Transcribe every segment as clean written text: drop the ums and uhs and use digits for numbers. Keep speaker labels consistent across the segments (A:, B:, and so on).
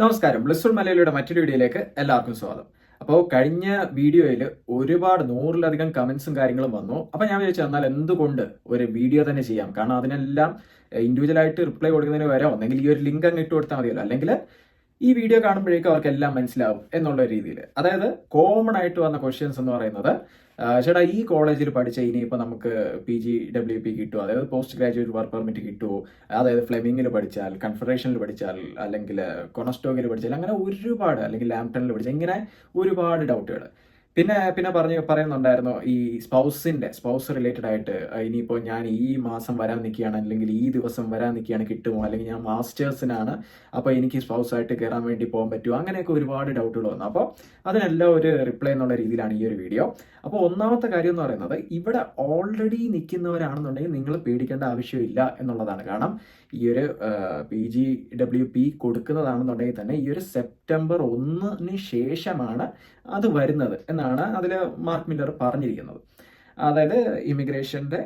A: നമസ്കാരം. ബ്ലിസ്ഫുൾ മലയാളിയുടെ മറ്റൊരു വീഡിയോയിലേക്ക് എല്ലാവർക്കും സ്വാഗതം. അപ്പോൾ കഴിഞ്ഞ വീഡിയോയിൽ ഒരുപാട് 100-ലധികം കമന്റ്സും കാര്യങ്ങളും വന്നു. അപ്പോൾ ഞാൻ വിചാരിച്ചു എന്നാൽ എന്തുകൊണ്ട് ഒരു വീഡിയോ തന്നെ ചെയ്യാം. കാരണം അതിനെല്ലാം ഇൻഡിവിജ്വലായിട്ട് റിപ്ലൈ കൊടുക്കുന്നതിന് വരെ ഒന്നെങ്കിൽ ഈ ഒരു ലിങ്ക് അങ്ങ് ഇട്ട് കൊടുത്താൽ മതിയല്ലോ, അല്ലെങ്കിൽ ഈ വീഡിയോ കാണുമ്പോഴേക്കും അവർക്കെല്ലാം മനസ്സിലാവും എന്നുള്ള രീതിയിൽ. അതായത് കോമൺ ആയിട്ട് വന്ന ക്വസ്റ്റ്യൻസ് എന്ന് പറയുന്നത്, ചേട്ടാ ഈ കോളേജിൽ പഠിച്ച ഇനിയിപ്പോൾ നമുക്ക് PGWP കിട്ടുമോ, അതായത് പോസ്റ്റ് ഗ്രാജുവേറ്റ് വർക്ക് പെർമിറ്റ് കിട്ടുമോ, അതായത് ഫ്ലെമിങ്ങിൽ പഠിച്ചാൽ, കൺഫെഡറേഷനിൽ പഠിച്ചാൽ, അല്ലെങ്കിൽ കൊണസ്റ്റോക്കിൽ പഠിച്ചാൽ, അങ്ങനെ ഒരുപാട്, അല്ലെങ്കിൽ ലാംപ്ടണിൽ പഠിച്ചാൽ, ഇങ്ങനെ ഒരുപാട് ഡൗട്ടുകൾ. പിന്നെ പറയുന്നുണ്ടായിരുന്നു ഈ സ്പൗസ് റിലേറ്റഡ് ആയിട്ട്, ഇനിയിപ്പോൾ ഞാൻ ഈ മാസം വരാൻ നിൽക്കുകയാണ്, അല്ലെങ്കിൽ ഈ ദിവസം വരാൻ നിൽക്കുകയാണ്, കിട്ടുമോ, അല്ലെങ്കിൽ ഞാൻ മാസ്റ്റേഴ്സിനാണ്, അപ്പോൾ എനിക്ക് സ്പൗസായിട്ട് കയറാൻ വേണ്ടി പോകാൻ പറ്റുമോ, അങ്ങനെയൊക്കെ ഒരുപാട് ഡൗട്ടുകൾ വന്നു. അപ്പോൾ അതിനെല്ലാം ഒരു റിപ്ലൈ എന്നുള്ള രീതിയിലാണ് ഈ ഒരു വീഡിയോ. അപ്പോൾ ഒന്നാമത്തെ കാര്യം എന്ന് പറയുന്നത്, ഇവിടെ ഓൾറെഡി നിൽക്കുന്നവരാണെന്നുണ്ടെങ്കിൽ നിങ്ങൾ പേടിക്കേണ്ട ആവശ്യമില്ല എന്നുള്ളതാണ്. കാരണം ഈ ഒരു PGWP കൊടുക്കുന്നതാണെന്നുണ്ടെങ്കിൽ തന്നെ ഈ ഒരു സെപ്റ്റംബർ 1 ശേഷമാണ് അത് വരുന്നത് എന്നാണ് അതിൽ മാർക്ക് മില്ലർ പറഞ്ഞിരിക്കുന്നത്. അതായത് ഇമിഗ്രേഷൻ്റെ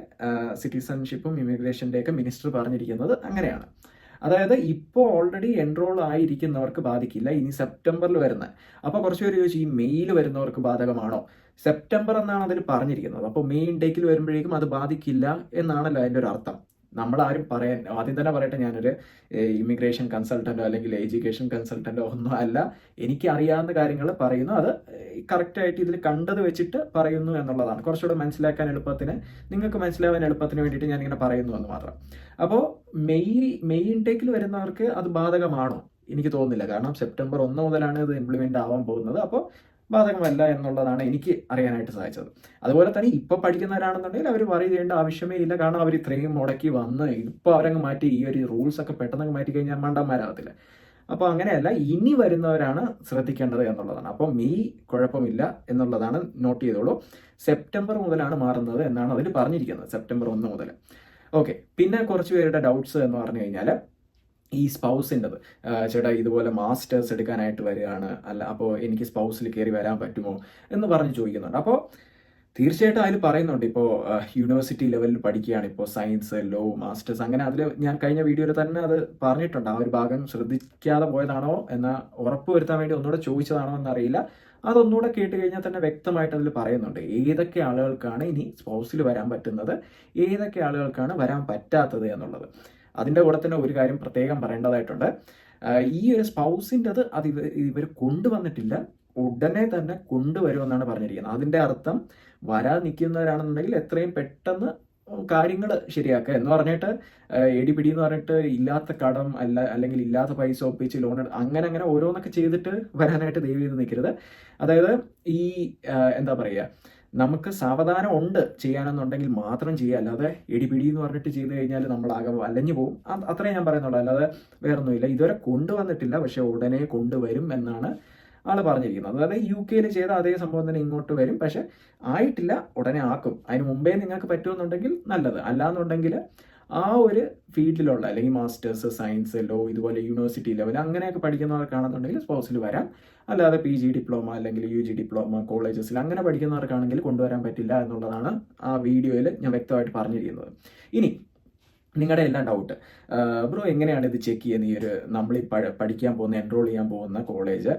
A: സിറ്റിസൺഷിപ്പും ഇമിഗ്രേഷൻ്റെയൊക്കെ മിനിസ്റ്റർ പറഞ്ഞിരിക്കുന്നത് അങ്ങനെയാണ്. അതായത് ഇപ്പോൾ ഓൾറെഡി എൻറോൾ ആയിരിക്കുന്നവർക്ക് ബാധിക്കില്ല, ഇനി സെപ്റ്റംബറിൽ വരുന്നത്. അപ്പോൾ കുറച്ച് പേര് ചോദിച്ചു ഈ മെയ്യിൽ വരുന്നവർക്ക് ബാധകമാണോ? സെപ്റ്റംബർ എന്നാണ് അതിൽ പറഞ്ഞിരിക്കുന്നത്. അപ്പോൾ മെയ് ഇൻടേക്കിൽ വരുമ്പോഴേക്കും അത് ബാധിക്കില്ല എന്നാണല്ലോ അതിൻ്റെ ഒരു അർത്ഥം. നമ്മളാരും ആദ്യം തന്നെ പറയട്ടെ, ഞാനൊരു ഇമിഗ്രേഷൻ കൺസൾട്ടൻറ്റോ അല്ലെങ്കിൽ എഡ്യൂക്കേഷൻ കൺസൾട്ടൻറ്റോ ഒന്നും അല്ല. എനിക്ക് അറിയാവുന്ന കാര്യങ്ങൾ പറയുന്നു, അത് കറക്റ്റായിട്ട് ഇതിൽ കണ്ടത് വെച്ചിട്ട് പറയുന്നു എന്നുള്ളതാണ്. കുറച്ചുകൂടെ മനസ്സിലാക്കാൻ എളുപ്പത്തിന്, നിങ്ങൾക്ക് മനസ്സിലാവാൻ എളുപ്പത്തിന് വേണ്ടിയിട്ട് ഞാനിങ്ങനെ പറയുന്നു എന്ന് മാത്രം. അപ്പോൾ മെയ് ഇൻടേക്കിൽ വരുന്നവർക്ക് അത് ബാധകമാണോ? എനിക്ക് തോന്നുന്നില്ല. കാരണം സെപ്റ്റംബർ 1 മുതലാണ് ഇത് ഇംപ്ലിമെൻ്റ് ആവാൻ പോകുന്നത്. അപ്പോൾ ബാധകമല്ല എന്നുള്ളതാണ് എനിക്ക് അറിയാനായിട്ട് സാധിച്ചത്. അതുപോലെ തന്നെ ഇപ്പോൾ പഠിക്കുന്നവരാണെന്നുണ്ടെങ്കിൽ അവർ വറി ചെയ്യേണ്ട ആവശ്യമേ ഇല്ല. കാരണം അവർ ഇത്രയും മുടക്കി വന്ന് ഇപ്പോൾ അവരങ്ങ് മാറ്റി ഈ ഒരു റൂൾസ് ഒക്കെ പെട്ടെന്ന് മാറ്റി കഴിഞ്ഞാൽ മണ്ടന്മാരാകത്തില്ല. അപ്പോൾ അങ്ങനെയല്ല, ഇനി വരുന്നവരാണ് ശ്രദ്ധിക്കേണ്ടത് എന്നുള്ളതാണ്. അപ്പോൾ മെയ് കുഴപ്പമില്ല എന്നുള്ളതാണ്, നോട്ട് ചെയ്തോളൂ. സെപ്റ്റംബർ മുതലാണ് മാറുന്നത് എന്നാണ് അതിൽ പറഞ്ഞിരിക്കുന്നത്, സെപ്റ്റംബർ 1 മുതൽ. ഓക്കെ. പിന്നെ കുറച്ച് പേരുടെ ഡൗട്ട്സ് എന്ന് പറഞ്ഞു കഴിഞ്ഞാൽ ഈ സ്പൗസിൻ്റെത്, ചേട്ടാ ഇതുപോലെ മാസ്റ്റേഴ്സ് എടുക്കാനായിട്ട് വരികയാണ്, അല്ല അപ്പോൾ എനിക്ക് സ്പൗസിൽ കയറി വരാൻ പറ്റുമോ എന്ന് പറഞ്ഞ് ചോദിക്കുന്നുണ്ട്. അപ്പോൾ തീർച്ചയായിട്ടും അതിൽ പറയുന്നുണ്ട്, ഇപ്പോൾ യൂണിവേഴ്സിറ്റി ലെവലിൽ പഠിക്കുകയാണ്, ഇപ്പോൾ സയൻസ്, ലോ, മാസ്റ്റേഴ്സ്, അങ്ങനെ അതിൽ ഞാൻ കഴിഞ്ഞ വീഡിയോയിൽ തന്നെ അത് പറഞ്ഞിട്ടുണ്ട്. ആ ഒരു ഭാഗം ശ്രദ്ധിക്കാതെ പോയതാണോ എന്ന ഉറപ്പ് വരുത്താൻ വേണ്ടി ഒന്നുകൂടെ ചോദിച്ചതാണോ എന്നറിയില്ല. അതൊന്നുകൂടെ കേട്ട് കഴിഞ്ഞാൽ തന്നെ വ്യക്തമായിട്ട് അതിൽ പറയുന്നുണ്ട് ഏതൊക്കെ ആളുകൾക്കാണ് ഇനി സ്പൗസിൽ വരാൻ പറ്റുന്നത്, ഏതൊക്കെ ആളുകൾക്കാണ് വരാൻ പറ്റാത്തത് എന്നുള്ളത്. അതിൻ്റെ കൂടെ തന്നെ ഒരു കാര്യം പ്രത്യേകം പറയേണ്ടതായിട്ടുണ്ട്. ഈ ഒരു സ്പൗസിൻ്റെത് അത് ഇവർ കൊണ്ടുവന്നിട്ടില്ല, ഉടനെ തന്നെ കൊണ്ടുവരുമെന്നാണ് പറഞ്ഞിരിക്കുന്നത്. അതിൻ്റെ അർത്ഥം വരാൻ നിൽക്കുന്നവരാണെന്നുണ്ടെങ്കിൽ എത്രയും പെട്ടെന്ന് കാര്യങ്ങൾ ശരിയാക്കുക എന്ന് പറഞ്ഞിട്ട്, എടിപിടി എന്ന് പറഞ്ഞിട്ട് ഇല്ലാത്ത കടം അല്ലെങ്കിൽ ഇല്ലാത്ത പൈസ ഒപ്പിച്ച് ലോൺ അങ്ങനെ ഓരോന്നൊക്കെ ചെയ്തിട്ട് വരാനായിട്ട് ദയവ് ചെയ്ത് നിൽക്കരുത്. അതായത് ഈ എന്താ പറയുക, നമുക്ക് സാവധാനം ഉണ്ട് ചെയ്യാനെന്നുണ്ടെങ്കിൽ മാത്രം ചെയ്യുക, അല്ലാതെ എടിപിടി എന്ന് പറഞ്ഞിട്ട് ചെയ്ത് കഴിഞ്ഞാൽ നമ്മളാകെ വലഞ്ഞു പോകും. അത്രേ ഞാൻ പറയുന്നുള്ളൂ, അല്ലാതെ വേറൊന്നുമില്ല. ഇതുവരെ കൊണ്ടുവന്നിട്ടില്ല, പക്ഷെ ഉടനെ കൊണ്ടുവരും എന്നാണ് ആൾ പറഞ്ഞിരിക്കുന്നത്. അതായത് UK ചെയ്ത അതേ സംഭവം തന്നെ ഇങ്ങോട്ട് വരും, പക്ഷെ ആയിട്ടില്ല, ഉടനെ ആക്കും. അതിന് മുമ്പേ നിങ്ങൾക്ക് പറ്റുമെന്നുണ്ടെങ്കിൽ നല്ലത്, അല്ലാന്നുണ്ടെങ്കിൽ ആ ഒരു ഫീൽഡിലുള്ള, അല്ലെങ്കിൽ മാസ്റ്റേഴ്സ്, സയൻസ്, ലോ, ഇതുപോലെ യൂണിവേഴ്സിറ്റി ലെവൽ അങ്ങനെയൊക്കെ പഠിക്കുന്നവർക്കാണെന്നുണ്ടെങ്കിൽ സ്പോർട്സിൽ വരാം. അല്ലാതെ PG ഡിപ്ലോമ അല്ലെങ്കിൽ UG ഡിപ്ലോമ കോളേജസിൽ അങ്ങനെ പഠിക്കുന്നവർക്കാണെങ്കിൽ കൊണ്ടുവരാൻ പറ്റില്ല എന്നുള്ളതാണ് ആ വീഡിയോയിൽ ഞാൻ വ്യക്തമായിട്ട് പറഞ്ഞിരിക്കുന്നത്. ഇനി നിങ്ങളുടെ എല്ലാം ഡൗട്ട്, ബ്രോ എങ്ങനെയാണ് ഇത് ചെക്ക് ചെയ്യുന്നത്, ഈ ഒരു നമ്മൾ ഈ പഠിക്കാൻ പോകുന്ന, എൻറോൾ ചെയ്യാൻ പോകുന്ന കോളേജ്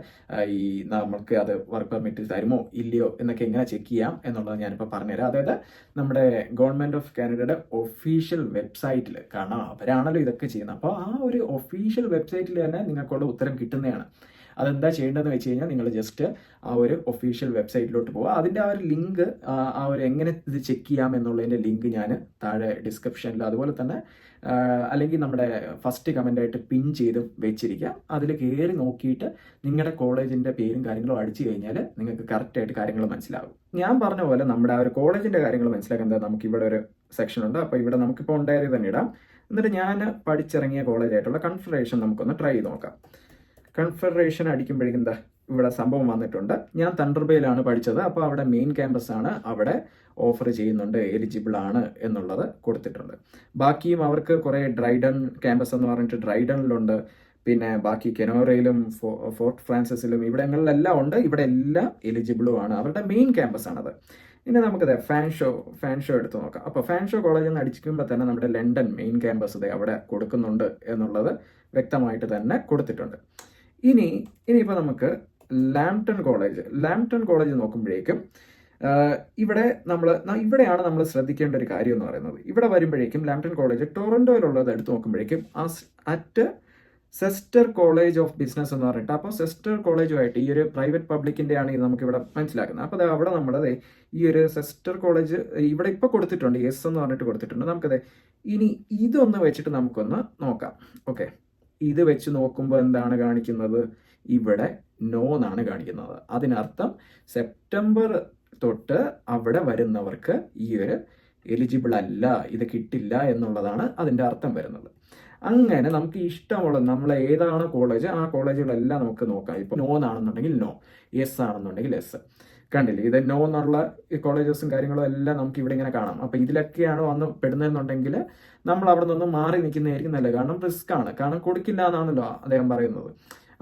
A: ഈ നമുക്ക് അത് വർക്ക് പെർമിറ്റ് തരുമോ ഇല്ലയോ എന്നൊക്കെ എങ്ങനെ ചെക്ക് ചെയ്യാം എന്നുള്ളത് ഞാനിപ്പോൾ പറഞ്ഞുതരാം. അതായത് നമ്മുടെ ഗവൺമെൻറ് ഓഫ് കാനഡയുടെ ഒഫീഷ്യൽ വെബ്സൈറ്റിൽ, കാരണം അവരാണല്ലോ ഇതൊക്കെ ചെയ്യുന്നത്, അപ്പോൾ ആ ഒരു ഒഫീഷ്യൽ വെബ്സൈറ്റിൽ തന്നെ നിങ്ങൾക്കുള്ള ഉത്തരം കിട്ടുന്നതാണ്. അതെന്താ ചെയ്യേണ്ടതെന്ന് വെച്ച് കഴിഞ്ഞാൽ, നിങ്ങൾ ജസ്റ്റ് ആ ഒരു ഒഫീഷ്യൽ വെബ്സൈറ്റിലോട്ട് പോവുക. അതിൻ്റെ ആ ഒരു ലിങ്ക്, ആ ഒരു എങ്ങനെ ഇത് ചെക്ക് ചെയ്യാം എന്നുള്ളതിൻ്റെ ലിങ്ക് ഞാൻ താഴെ ഡിസ്ക്രിപ്ഷനിൽ, അതുപോലെ തന്നെ അല്ലെങ്കിൽ നമ്മുടെ ഫസ്റ്റ് കമൻ്റായിട്ട് പിൻ ചെയ്ത് വെച്ചിരിക്കുക. അതിൽ കയറി നോക്കിയിട്ട് നിങ്ങളുടെ കോളേജിൻ്റെ പേരും കാര്യങ്ങളും അടിച്ചു കഴിഞ്ഞാൽ നിങ്ങൾക്ക് കറക്റ്റായിട്ട് കാര്യങ്ങൾ മനസ്സിലാകും. ഞാൻ പറഞ്ഞ പോലെ നമ്മുടെ ആ ഒരു കോളേജിൻ്റെ കാര്യങ്ങൾ മനസ്സിലാക്കാൻ നമുക്കിവിടെ ഒരു സെക്ഷൻ ഉണ്ട്. അപ്പോൾ ഇവിടെ നമുക്കിപ്പോൾ ഉണ്ടായത് തന്നെ ഇടാം. എന്നിട്ട് ഞാൻ പഠിച്ചിറങ്ങിയ കോളേജായിട്ടുള്ള കൺഫെഡറേഷൻ നമുക്കൊന്ന് ട്രൈ ചെയ്ത് നോക്കാം. കൺഫെഡറേഷൻ അടിക്കുമ്പോഴേക്കും എന്താ ഇവിടെ സംഭവം വന്നിട്ടുണ്ട്. ഞാൻ തണ്ടർബേയിലാണ് പഠിച്ചത്, അപ്പോൾ അവിടെ മെയിൻ ക്യാമ്പസ് ആണ്, അവിടെ ഓഫർ ചെയ്യുന്നുണ്ട്, എലിജിബിൾ ആണ് എന്നുള്ളത് കൊടുത്തിട്ടുണ്ട്. ബാക്കിയും അവർക്ക് കുറേ ഡ്രൈഡൺ ക്യാമ്പസ് എന്ന് പറഞ്ഞിട്ട് ഡ്രൈഡണിലുണ്ട്, പിന്നെ ബാക്കി കെനോറയിലും ഫോർട്ട് ഫ്രാൻസിസിലും ഇവിടങ്ങളിലെല്ലാം ഉണ്ട്. ഇവിടെ എല്ലാം എലിജിബിളും ആണ്, അവരുടെ മെയിൻ ക്യാമ്പസ് ആണത്. ഇനി നമുക്കത് ഫാൻ ഷോ എടുത്ത് നോക്കാം. അപ്പോൾ ഫാൻ ഷോ കോളേജിൽ നിന്ന് അടിക്കുമ്പോൾ തന്നെ നമ്മുടെ ലണ്ടൻ മെയിൻ ക്യാമ്പസ് അവിടെ കൊടുക്കുന്നുണ്ട് എന്നുള്ളത് വ്യക്തമായിട്ട് തന്നെ കൊടുത്തിട്ടുണ്ട്. ഇനിയിപ്പോൾ നമുക്ക് ലാംപ്ടൺ കോളേജ് നോക്കുമ്പോഴേക്കും ഇവിടെയാണ് നമ്മൾ ശ്രദ്ധിക്കേണ്ട ഒരു കാര്യം എന്ന് പറയുന്നത്. ഇവിടെ വരുമ്പോഴേക്കും ലാംപ്ടൺ കോളേജ് ടൊറന്റോയിലുള്ളത് എടുത്ത് നോക്കുമ്പോഴേക്കും അറ്റ് സെസ്റ്റർ കോളേജ് ഓഫ് ബിസിനസ് എന്ന് പറഞ്ഞിട്ട്, അപ്പോൾ സെസ്റ്റർ കോളേജുമായിട്ട് ഈ ഒരു പ്രൈവറ്റ് പബ്ലിക്കിൻ്റെ ആണ് ഇത് നമുക്കിവിടെ മനസ്സിലാക്കുന്നത്. അപ്പോൾ അവിടെ നമ്മളത് ഈ ഒരു സെസ്റ്റർ കോളേജ് ഇവിടെ ഇപ്പോൾ കൊടുത്തിട്ടുണ്ട്, എസ് എന്ന് പറഞ്ഞിട്ട് കൊടുത്തിട്ടുണ്ട്. നമുക്കത് ഇനി ഇതൊന്ന് വെച്ചിട്ട് നമുക്കൊന്ന് നോക്കാം. ഓക്കെ, ഇത് വെച്ച് നോക്കുമ്പോൾ എന്താണ് കാണിക്കുന്നത്? ഇവിടെ നോ എന്നാണ് കാണിക്കുന്നത്. അതിനർത്ഥം സെപ്റ്റംബർ തൊട്ട് അവിടെ വരുന്നവർക്ക് ഈ ഒരു എലിജിബിൾ അല്ല, ഇത് കിട്ടില്ല എന്നുള്ളതാണ് അതിൻ്റെ അർത്ഥം വരുന്നത്. അങ്ങനെ നമുക്ക് ഇഷ്ടമുള്ള നമ്മൾ ഏതാണ് കോളേജ്, ആ കോളേജുകളെല്ലാം നമുക്ക് നോക്കാം. ഇപ്പോൾ നോ ആണെന്നുണ്ടെങ്കിൽ നോ, യെസ് ആണെന്നുണ്ടെങ്കിൽ യെസ്. കണ്ടില്ലേ, ഇത് നോ എന്നുള്ള കോളേജസും കാര്യങ്ങളും എല്ലാം നമുക്ക് ഇവിടെ ഇങ്ങനെ കാണാം. അപ്പോൾ ഇതിലൊക്കെയാണ് വന്ന് പെടുന്നതെന്നുണ്ടെങ്കിൽ നമ്മൾ അവിടെ നിന്ന് മാറി നിൽക്കുന്നതായിരിക്കും നല്ലത്. കാരണം റിസ്ക് ആണ്, കാരണം കൊടുക്കില്ല എന്നാണല്ലോ അദ്ദേഹം പറയുന്നത്.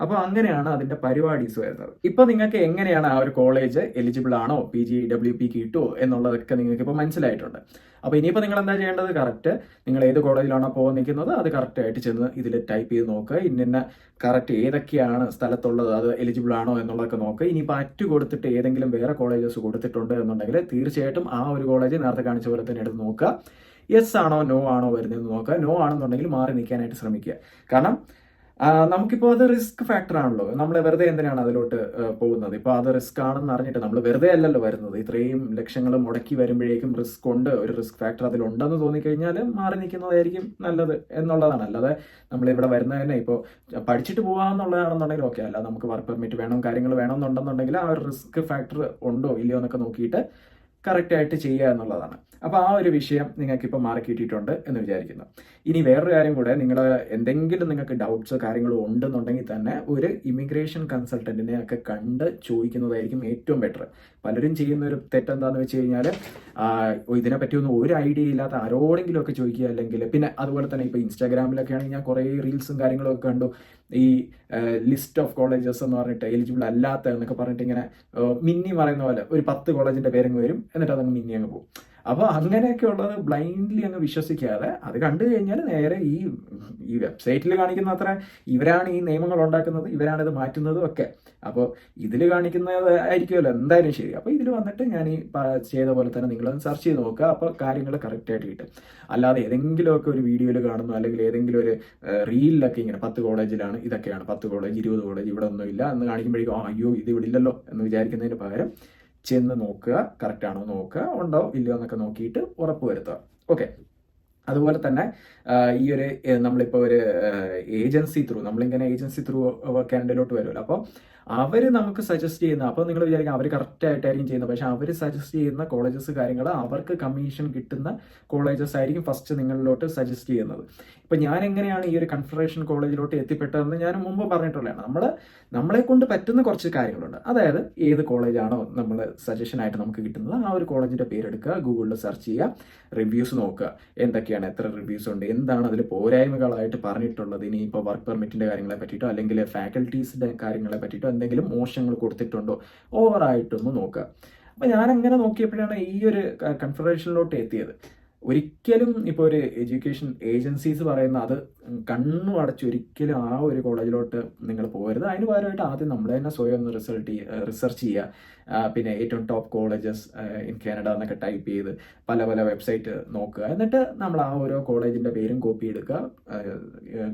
A: അപ്പോൾ അങ്ങനെയാണ് അതിന്റെ പരിപാടീസ് വരുന്നത്. ഇപ്പൊ നിങ്ങൾക്ക് എങ്ങനെയാണ് ആ ഒരു കോളേജ് എലിജിബിൾ ആണോ, PGWP കിട്ടുമോ എന്നുള്ളതൊക്കെ നിങ്ങൾക്ക് ഇപ്പോൾ മനസ്സിലായിട്ടുണ്ട്. അപ്പോൾ ഇനിയിപ്പോൾ നിങ്ങൾ എന്താ ചെയ്യേണ്ടത്? കറക്റ്റ് നിങ്ങൾ ഏത് കോളേജിലാണോ പോകാൻ നിൽക്കുന്നത് അത് കറക്റ്റായിട്ട് ചെന്ന് ഇതിൽ ടൈപ്പ് ചെയ്ത് നോക്കുക. ഇന്ന കറക്റ്റ് ഏതൊക്കെയാണ് സ്ഥലത്തുള്ളത്, അത് എലിജിബിൾ ആണോ എന്നുള്ളതൊക്കെ നോക്കുക. ഇനിയിപ്പോൾ അറ്റ് കൊടുത്തിട്ട് ഏതെങ്കിലും വേറെ കോളേജസ് കൊടുത്തിട്ടുണ്ട് എന്നുണ്ടെങ്കിൽ തീർച്ചയായിട്ടും ആ ഒരു കോളേജ് നേരത്തെ കാണിച്ച പോലെ തന്നെ എടുത്ത് നോക്കുക. യെസ് ആണോ നോ ആണോ വരുന്നതെന്ന് നോക്കുക. നോ ആണെന്നുണ്ടെങ്കിൽ മാറി നിൽക്കാനായിട്ട് ശ്രമിക്കുക. കാരണം നമുക്കിപ്പോൾ അത് റിസ്ക് ഫാക്ടർ ആണല്ലോ. നമ്മൾ വെറുതെ എന്തിനാണ് അതിലോട്ട് പോകുന്നത്? ഇപ്പോൾ അത് റിസ്ക് ആണെന്ന് അറിഞ്ഞിട്ട് നമ്മൾ വെറുതെ അല്ലല്ലോ വരുന്നത്. ഇത്രയും ലക്ഷങ്ങൾ മുടക്കി വരുമ്പോഴേക്കും റിസ്ക് ഉണ്ട്, ഒരു റിസ്ക് ഫാക്ടർ അതിലുണ്ടെന്ന് തോന്നിക്കഴിഞ്ഞാൽ മാറി നിൽക്കുന്നതായിരിക്കും നല്ലത് എന്നുള്ളതാണ്. അല്ലാതെ നമ്മളിവിടെ വരുന്നത് തന്നെ ഇപ്പോൾ പഠിച്ചിട്ട് പോകാമെന്നുള്ളതാണെന്നുണ്ടെങ്കിൽ ഓക്കെ, അല്ല നമുക്ക് വർക്ക് പെർമിറ്റ് വേണം, കാര്യങ്ങൾ വേണമെന്നുണ്ടെന്നുണ്ടെങ്കിൽ ആ ഒരു റിസ്ക് ഫാക്ടർ ഉണ്ടോ ഇല്ലയോ എന്നൊക്കെ നോക്കിയിട്ട് കറക്റ്റായിട്ട് ചെയ്യുക എന്നുള്ളതാണ്. അപ്പോൾ ആ ഒരു വിഷയം നിങ്ങൾക്കിപ്പോൾ മാറി കിട്ടിയിട്ടുണ്ട് എന്ന് വിചാരിക്കുന്നു. ഇനി വേറൊരു കാര്യം കൂടെ, നിങ്ങൾ എന്തെങ്കിലും നിങ്ങൾക്ക് ഡൗട്ട്സോ കാര്യങ്ങളോ ഉണ്ടെന്നുണ്ടെങ്കിൽ തന്നെ ഒരു ഇമിഗ്രേഷൻ കൺസൾട്ടന്റിനെ ഒക്കെ കണ്ട് ചോദിക്കുന്നതായിരിക്കും ഏറ്റവും ബെറ്റർ. പലരും ചെയ്യുന്ന ഒരു തെറ്റെന്താന്ന് വെച്ച് കഴിഞ്ഞാൽ ഇതിനെപ്പറ്റിയൊന്നും ഒരു ഐഡിയ ഇല്ലാത്ത ആരോടെങ്കിലും ഒക്കെ ചോദിക്കുക. അല്ലെങ്കിൽ പിന്നെ അതുപോലെ തന്നെ ഇപ്പോൾ ഇൻസ്റ്റാഗ്രാമിലൊക്കെ ആണെങ്കിൽ ഞാൻ കുറേ റീൽസും കാര്യങ്ങളും ഒക്കെ കണ്ടു. ഈ ലിസ്റ്റ് ഓഫ് കോളേജസ് എന്ന് പറഞ്ഞിട്ട് എലിജിബിൾ അല്ലാത്ത എന്നൊക്കെ പറഞ്ഞിട്ട് ഇങ്ങനെ മിന്നി പറയുന്ന പോലെ ഒരു 10 കോളേജിന്റെ പേരങ്ങ് വരും, എന്നിട്ട് അതങ്ങ് മിന്നി അങ്ങ് പോകും. അപ്പോൾ അങ്ങനെയൊക്കെ ഉള്ളത് ബ്ലൈൻഡ്ലി അങ്ങ് വിശ്വസിക്കാതെ അത് കണ്ടു കഴിഞ്ഞാൽ നേരെ ഈ വെബ്സൈറ്റിൽ കാണിക്കുന്ന അത്ര ഇവരാണ് ഈ നിയമങ്ങൾ ഉണ്ടാക്കുന്നത്, ഇവരാണിത് മാറ്റുന്നതും ഒക്കെ. അപ്പോൾ ഇതിൽ കാണിക്കുന്നത് ആയിരിക്കുമല്ലോ എന്തായാലും ശരി. അപ്പോൾ ഇതിൽ വന്നിട്ട് ഞാൻ ഈ ചെയ്ത പോലെ തന്നെ നിങ്ങളൊന്ന് സെർച്ച് ചെയ്ത് നോക്കുക. അപ്പോൾ കാര്യങ്ങൾ കറക്റ്റായിട്ട് കിട്ടും. അല്ലാതെ ഏതെങ്കിലുമൊക്കെ ഒരു വീഡിയോയിൽ കാണുന്നു, അല്ലെങ്കിൽ ഏതെങ്കിലും ഒരു റീലിലൊക്കെ ഇങ്ങനെ 10 കോളേജിലാണ് ഇതൊക്കെയാണ്, 10 കോളേജ് 20 കോളേജ് ഇവിടെ ഒന്നും ഇല്ല എന്ന് കാണിക്കുമ്പോഴേക്കും അയ്യോ ഇത് ഇവിടെ ഇല്ലല്ലോ എന്ന് വിചാരിക്കുന്നതിന് പകരം ചെന്ന് നോക്കുക, കറക്റ്റ് ആണോ നോക്കുക, ഉണ്ടോ ഇല്ലയോ എന്നൊക്കെ നോക്കിയിട്ട് ഉറപ്പ് വരുത്തുക. ഓക്കെ, അതുപോലെ തന്നെ ഈ ഒരു നമ്മളിപ്പോൾ ഒരു നമ്മളിങ്ങനെ ഏജൻസി ത്രൂ കാനഡയിലോട്ട് വരുമല്ലോ. അപ്പോൾ അവർ നമുക്ക് സജസ്റ്റ് ചെയ്യുന്ന, അപ്പോൾ നിങ്ങൾ വിചാരിക്കും അവർ കറക്റ്റ് ആയിട്ടായിരിക്കും ചെയ്യുന്നത്, പക്ഷെ അവർ സജസ്റ്റ് ചെയ്യുന്ന കോളേജസ് കാര്യങ്ങൾ അവർക്ക് കമ്മീഷൻ കിട്ടുന്ന കോളേജസ് ആയിരിക്കും ഫസ്റ്റ് നിങ്ങളിലോട്ട് സജസ്റ്റ് ചെയ്യുന്നത്. ഇപ്പം ഞാൻ എങ്ങനെയാണ് ഈ ഒരു കൺഫെഡറേഷൻ കോളേജിലോട്ട് എത്തിപ്പെട്ടതെന്ന് ഞാൻ മുമ്പ് പറഞ്ഞിട്ടുള്ളതാണ്. നമ്മളെ കൊണ്ട് പറ്റുന്ന കുറച്ച് കാര്യങ്ങളുണ്ട്. അതായത് ഏത് കോളേജാണോ നമ്മൾ സജഷനായിട്ട് നമുക്ക് കിട്ടുന്നത് ആ ഒരു കോളേജിൻ്റെ പേരെടുക്കുക, ഗൂഗിളിൽ സെർച്ച് ചെയ്യുക, റിവ്യൂസ് നോക്കുക, എന്തൊക്കെയാണ്, എത്ര റിവ്യൂസ് ഉണ്ട്, എന്താണ് അതിൽ പോരായ്മകളായിട്ട് പറഞ്ഞിട്ടുള്ളത്. ഇനി ഇപ്പോൾ വർക്ക് പെർമിറ്റിൻ്റെ കാര്യങ്ങളെ പറ്റിയിട്ടോ അല്ലെങ്കിൽ ഫാക്കൽറ്റീസിൻ്റെ കാര്യങ്ങളെ പറ്റിയിട്ടോ എന്തെങ്കിലും മോശങ്ങൾ കൊടുത്തിട്ടുണ്ടോ ഓവറായിട്ടൊന്ന് നോക്കുക. അപ്പോൾ ഞാൻ അങ്ങനെ നോക്കിയപ്പോഴാണ് ഈ ഒരു കൺഫെഡറേഷനിലോട്ട് എത്തിയത്. ഒരിക്കലും ഇപ്പോൾ ഒരു എഡ്യൂക്കേഷൻ ഏജൻസീസ് പറയുന്ന അത് കണ്ണു അടച്ച് ഒരിക്കലും ആ ഒരു കോളേജിലോട്ട് നിങ്ങൾ പോകരുത്. അതിന് പകരമായിട്ട് ആദ്യം നമ്മൾ തന്നെ സ്വയം ഒന്ന് റിസർച്ച് ചെയ്യുക. പിന്നെ ഏറ്റവും ടോപ്പ് കോളേജസ് ഇൻ കാനഡ എന്നൊക്കെ ടൈപ്പ് ചെയ്ത് പല വെബ്സൈറ്റ് നോക്കുക. എന്നിട്ട് നമ്മൾ ആ ഓരോ കോളേജിൻ്റെ പേരും കോപ്പി എടുക്കുക,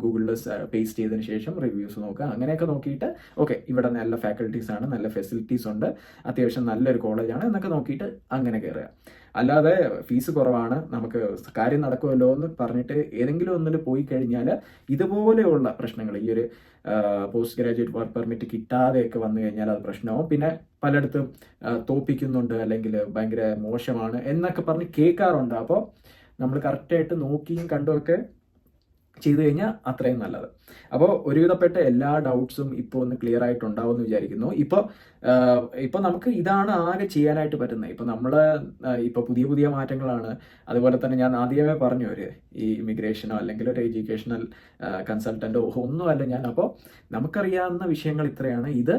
A: ഗൂഗിളിൽ പേസ്റ്റ് ചെയ്തതിന് ശേഷം റിവ്യൂസ് നോക്കുക. അങ്ങനെയൊക്കെ നോക്കിയിട്ട് ഓക്കെ ഇവിടെ നല്ല ഫാക്കൽറ്റീസ് ആണ്, നല്ല ഫെസിലിറ്റീസ് ഉണ്ട്, അത്യാവശ്യം നല്ലൊരു കോളേജാണ് എന്നൊക്കെ നോക്കിയിട്ട് അങ്ങനെ കയറുക. അല്ലാതെ ഫീസ് കുറവാണ്, നമുക്ക് കാര്യം നടക്കുമല്ലോ എന്ന് പറഞ്ഞിട്ട് ഏതെങ്കിലും ഒന്നിൽ പോയി കഴിഞ്ഞാൽ ഇതുപോലെയുള്ള പ്രശ്നങ്ങൾ, ഈ ഒരു പോസ്റ്റ് ഗ്രാജുവേറ്റ് വർക്ക് പെർമിറ്റ് കിട്ടാതെയൊക്കെ വന്നു കഴിഞ്ഞാൽ അത് പ്രശ്നമാവും. പിന്നെ പലയിടത്തും തോപ്പിക്കുന്നുണ്ട് അല്ലെങ്കിൽ ഭയങ്കര മോശമാണ് എന്നൊക്കെ പറഞ്ഞ് കേൾക്കാറുണ്ട്. അപ്പോൾ നമ്മൾ കറക്റ്റായിട്ട് നോക്കിയും കണ്ടുമൊക്കെ ചെയ്തു കഴിഞ്ഞാൽ അത്രയും നല്ലത്. അപ്പോൾ ഒരുവിധപ്പെട്ട എല്ലാ ഡൗട്ട്സും ഇപ്പോൾ ഒന്ന് ക്ലിയർ ആയിട്ടുണ്ടാവുമെന്ന് വിചാരിക്കുന്നു. ഇപ്പോൾ നമുക്ക് ഇതാണ് ആകെ ചെയ്യാനായിട്ട് പറ്റുന്നത്. ഇപ്പോൾ നമ്മൾ ഇപ്പോൾ പുതിയ മാറ്റങ്ങളാണ്. അതുപോലെ തന്നെ ഞാൻ ആദ്യമേ പറഞ്ഞു, ഈ ഇമിഗ്രേഷനോ അല്ലെങ്കിൽ ഒരു എഡ്യൂക്കേഷണൽ കൺസൾട്ടൻറ്റോ ഒന്നുമല്ല അപ്പോൾ നമുക്കറിയാവുന്ന വിഷയങ്ങൾ ഇത്രയാണ്. ഇത്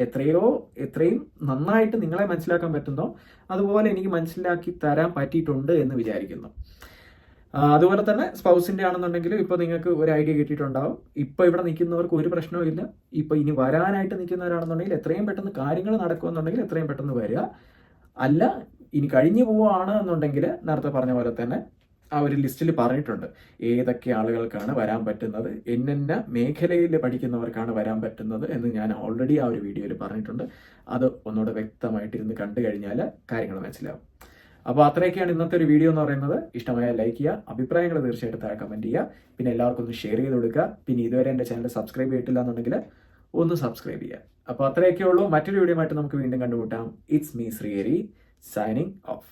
A: എത്രയും നന്നായിട്ട് നിങ്ങളെ മനസ്സിലാക്കാൻ പറ്റുന്നോ അതുപോലെ എനിക്ക് മനസ്സിലാക്കി തരാൻ പറ്റിയിട്ടുണ്ട് എന്ന് വിചാരിക്കുന്നു. അതുപോലെ തന്നെ സ്പൗസിന്റെ ആണെന്നുണ്ടെങ്കിൽ ഇപ്പോൾ നിങ്ങൾക്ക് ഒരു ഐഡിയ കിട്ടിയിട്ടുണ്ടാവും. ഇപ്പോൾ ഇവിടെ നിൽക്കുന്നവർക്ക് ഒരു പ്രശ്നവും ഇല്ല. ഇപ്പോൾ ഇനി വരാനായിട്ട് നിൽക്കുന്നവരാണെന്നുണ്ടെങ്കിൽ എത്രയും പെട്ടെന്ന് കാര്യങ്ങൾ നടക്കുമെന്നുണ്ടെങ്കിൽ എത്രയും പെട്ടെന്ന് വരിക. അല്ല ഇനി കഴിഞ്ഞു പോവുകയാണ് എന്നുണ്ടെങ്കിൽ നേരത്തെ പറഞ്ഞ പോലെ തന്നെ ആ ഒരു ലിസ്റ്റിൽ പറഞ്ഞിട്ടുണ്ട് ഏതൊക്കെ ആളുകൾക്കാണ് വരാൻ പറ്റുന്നത്, എന്നെന്ന മേഖലയിൽ പഠിക്കുന്നവർക്കാണ് വരാൻ പറ്റുന്നത് എന്ന് ഞാൻ ഓൾറെഡി ആ ഒരു വീഡിയോയിൽ പറഞ്ഞിട്ടുണ്ട്. അത് ഒന്നുകൂടെ വ്യക്തമായിട്ടിരുന്ന് കണ്ടു കഴിഞ്ഞാൽ കാര്യങ്ങൾ മനസ്സിലാവും. അപ്പോൾ അത്രയൊക്കെയാണ് ഇന്നത്തെ ഒരു വീഡിയോ എന്ന് പറയുന്നത്. ഇഷ്ടമായ ലൈക്ക് ചെയ്യുക, അഭിപ്രായങ്ങൾ തീർച്ചയായിട്ടും താഴെ കമൻറ്റ് ചെയ്യുക, പിന്നെ എല്ലാവർക്കും ഒന്ന് ഷെയർ ചെയ്ത് കൊടുക്കുക. പിന്നെ ഇതുവരെ എൻ്റെ ചാനൽ സബ്സ്ക്രൈബ് ചെയ്തിട്ടില്ല എന്നുണ്ടെങ്കിൽ ഒന്ന് സബ്സ്ക്രൈബ് ചെയ്യുക. അപ്പോൾ അത്രയൊക്കെ ഉള്ളൂ. മറ്റൊരു വീഡിയോ ആയിട്ട് നമുക്ക് വീണ്ടും കണ്ടുമുട്ടാം. It's me Sreehari signing of.